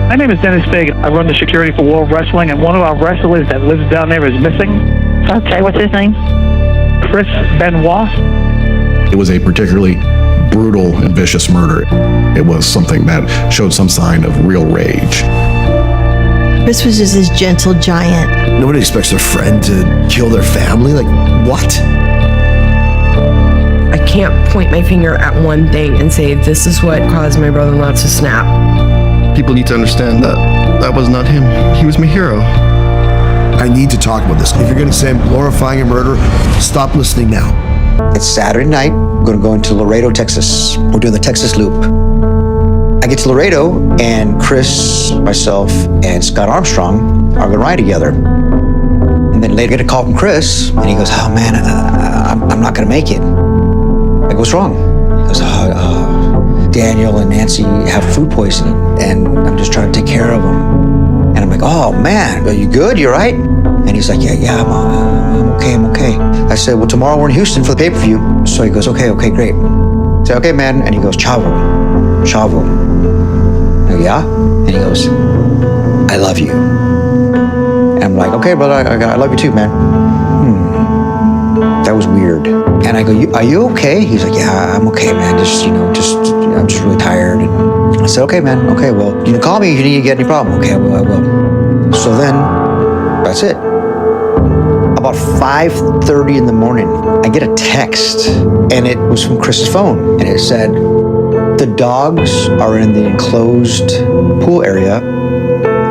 My name is Dennis Fagan. I run the security for World Wrestling, and one of our wrestlers that lives down there is missing. Okay, what's his name? Chris Benoit. It was a particularly brutal and vicious murder. It was something that showed some sign of real rage. Chris was just this gentle giant. Nobody expects their friend to kill their family. Like, what? I can't point my finger at one thing and say this is what caused my brother-in-law to snap. People need to understand that that was not him. He was my hero. I need to talk about this. If you're going to say I'm glorifying a murder, stop listening now. It's Saturday night. I'm going to go into Laredo, Texas. We're doing the Texas Loop. I get to Laredo, and Chris, myself, and Scott Armstrong are going to ride together. And then later I get a call from Chris, and he goes, "Oh man, I'm not going to make it." I go, "What's wrong?" He goes, "Daniel and Nancy have food poisoning, and I'm just trying to take care of them." And I'm like, "Oh man, are you good? You all right?" And he's like, "Yeah, I'm okay. I said, "Well, tomorrow we're in Houston for the pay-per-view." So he goes, okay, great. I say, "Okay, man." And he goes, Chavo. I go, "Yeah?" And he goes, "I love you." And I'm like, "Okay, brother, I love you too, man." That was weird. And I go, "Are you okay?" He's like, "Yeah, I'm okay, man. I'm just really tired." And I said, "Okay, man. Okay, well, you can call me if you need to get any problem." "Okay, I will." So then, that's it. About 5:30 in the morning, I get a text, and it was from Chris's phone, and it said, "The dogs are in the enclosed pool area,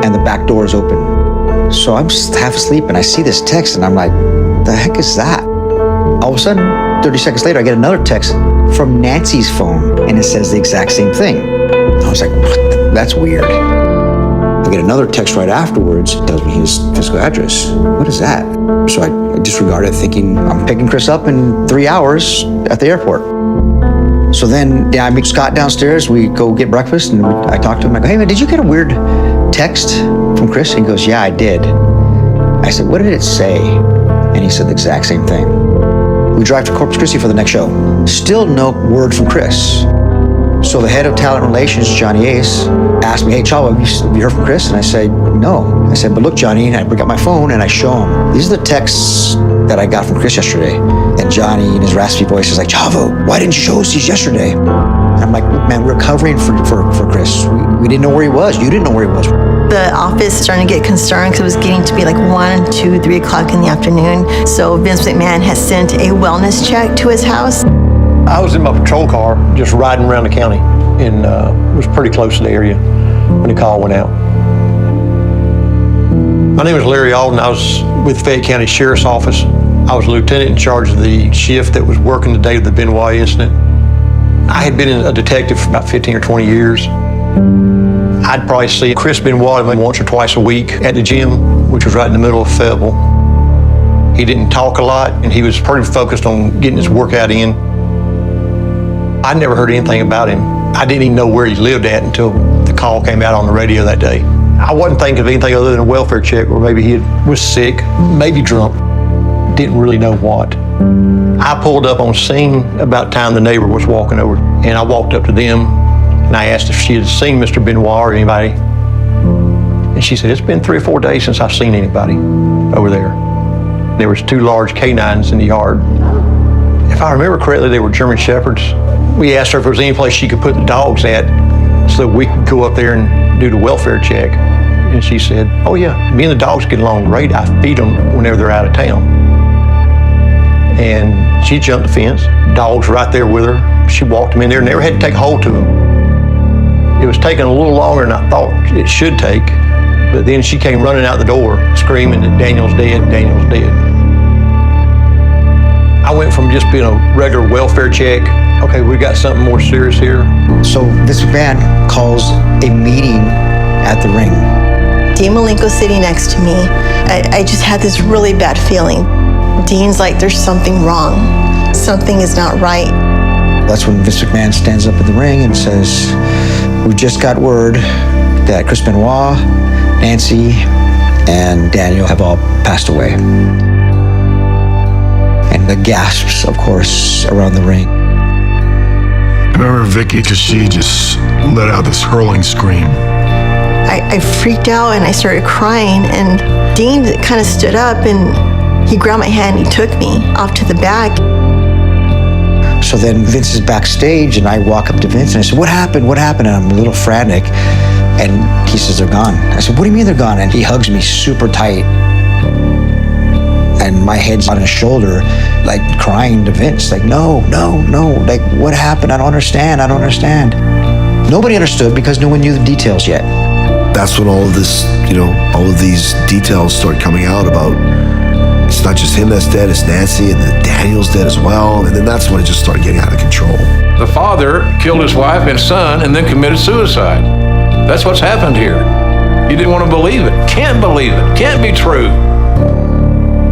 and the back door is open." So I'm just half asleep, and I see this text, and I'm like, "The heck is that?" All of a sudden, 30 seconds later, I get another text from Nancy's phone, and it says the exact same thing. I was like, "What? That's weird." I get another text right afterwards, tells me his physical address. What is that? So I disregarded, thinking I'm picking Chris up in 3 hours at the airport. So then, I meet Scott downstairs. We go get breakfast, and I talk to him. I go, "Hey man, did you get a weird text from Chris?" And he goes, "Yeah, I did." I said, "What did it say?" And he said the exact same thing. We drive to Corpus Christi for the next show. Still no word from Chris. So the head of talent relations, Johnny Ace, asked me, "Hey, Chavo, have you heard from Chris?" And I said, "No." I said, "But look, Johnny," and I bring up my phone and I show him. "These are the texts that I got from Chris yesterday." And Johnny, in his raspy voice, is like, "Chavo, why didn't you show us these yesterday?" And I'm like, "Look, man, we're covering for Chris. We didn't know where he was. You didn't know where he was." The office starting to get concerned because it was getting to be like 1, 2, 3 o'clock in the afternoon. So Vince McMahon has sent a wellness check to his house. I was in my patrol car just riding around the county, and was pretty close to the area when the call went out. My name is Larry Alden. I was with Fayette County Sheriff's Office. I was lieutenant in charge of the shift that was working the day of the Benoit incident. I had been a detective for about 15 or 20 years. I'd probably see Chris Benoit once or twice a week at the gym, which was right in the middle of Fayetteville. He didn't talk a lot, and he was pretty focused on getting his workout in. I never heard anything about him. I didn't even know where he lived at until the call came out on the radio that day. I wasn't thinking of anything other than a welfare check, or maybe he was sick, maybe drunk. Didn't really know what. I pulled up on scene about the time the neighbor was walking over, and I walked up to them, and I asked if she had seen Mr. Benoit or anybody. And she said, "It's been 3 or 4 days since I've seen anybody over there." There was 2 large canines in the yard. If I remember correctly, they were German Shepherds. We asked her if there was any place she could put the dogs at so we could go up there and do the welfare check. And she said, "Oh yeah, me and the dogs get along great. I feed them whenever they're out of town." And she jumped the fence, dogs right there with her. She walked them in there and never had to take hold to them. It was taking a little longer than I thought it should take, but then she came running out the door screaming that Daniel's dead, Daniel's dead. I went from just being a regular welfare check, okay, we got something more serious here. So this van calls a meeting at the ring. Dean Malenko's sitting next to me. I just had this really bad feeling. Dean's like, "There's something wrong. Something is not right." That's when Vince McMahon stands up in the ring and says, "We've just got word that Chris Benoit, Nancy, and Daniel have all passed away." And the gasps, of course, around the ring. I remember Vicky, because she just let out this hurling scream. I freaked out and I started crying, and Dean kind of stood up and he grabbed my hand and he took me off to the back. So then Vince is backstage and I walk up to Vince and I said, what happened? What happened? And I'm a little frantic. And he says, they're gone. I said, what do you mean they're gone? And he hugs me super tight. And my head's on his shoulder, like crying to Vince, like, no, like, what happened? I don't understand. Nobody understood because no one knew the details yet. That's when all of this, all of these details start coming out about it's not just him that's dead, it's Nancy, and then Daniel's dead as well. And then that's when it just started getting out of control. The father killed his wife and son and then committed suicide. That's what's happened here. You didn't want to believe it. Can't believe it. Can't be true.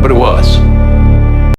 But it was.